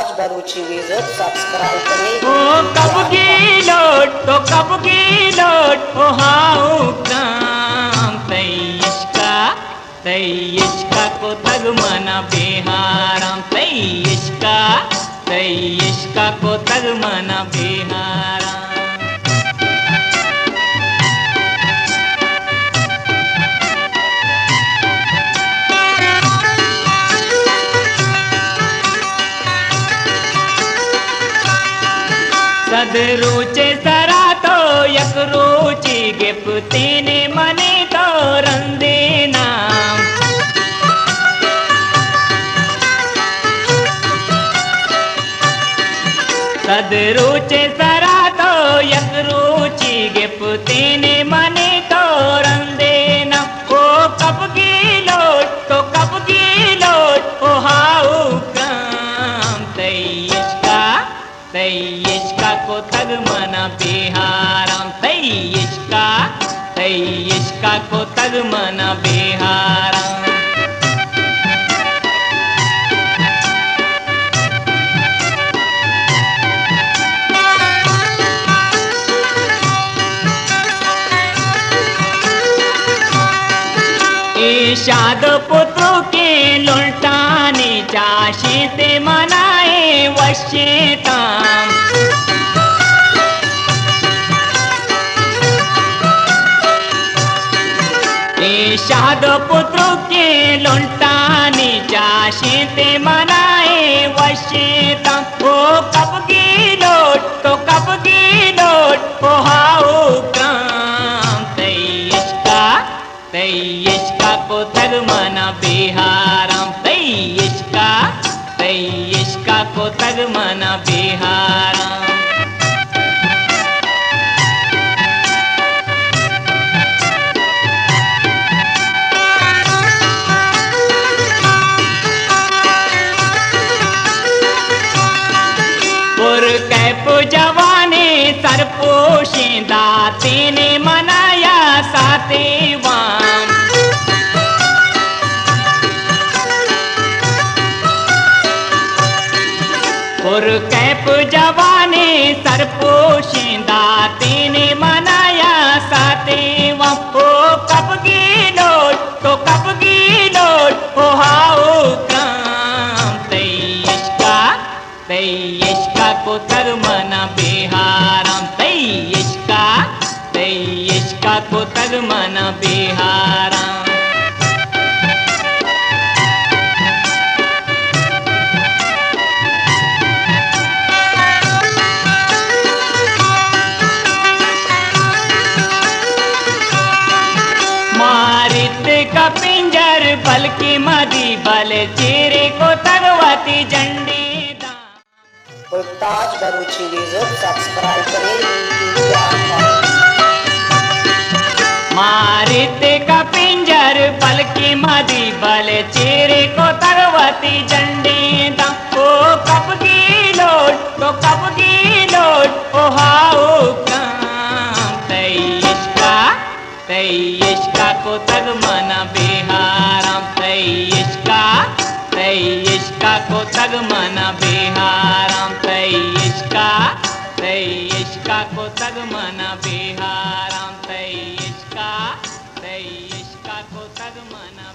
ताज बरूची visit subscribe करें। ओ कब की लोट तो कब की लोट ओ हाउ काम तई इश्का को तग मना बिहारम तई इश्का को तग मना बिहारम। सद रुचे सरा तो यक रुचि गिप तेने मने तो रंदे नाम सद रुचे सरा तो यक रुचि गिप तेने मने तो रंदे नाम। ओ कब की लोट तो कब की लोट ओ हाउ काम तई इश्का को तग मना बिहारम तई इश्का को तग मना बिहारम। ईशाद पुत्र के लुटाने चाशे ते मनाए वश्यताम ईशाद पुत्र के लुटाने चाशे ते मनाए वश्यताम। ओ कब की लोट तो कब की लोट ओ हाउ काम तई इश्का को तग मना बिहारम तई इश्का को तग मना बिहारम। पुर कैप जवाने सरपोशिंदा तेने मनाया साते वाम पुर कैप जवाने सरपोशिंदा तेने मनाया साते वाम। ओ कब की लोट तो कब की लोट ओ हाउ काम तई इश्का को तग मना बिहारम तई इश्का को तग मना बिहारम। मारित का पिंजर बल की मदी बल चेरे को तगवती झंडी ताज बरूची विजिट सब्सक्राइब करें। मारित का पिंजर बल की मदी बल चेरे को तगवती झंडी दम। ओ कब की लोट तो कब की लोट ओ हाउ काम तई इश्का को तग मना बिहारम तई इश्का को तग मना बिहारम तई इश्का को तग मना बिहारम तई इश्का को तग मना।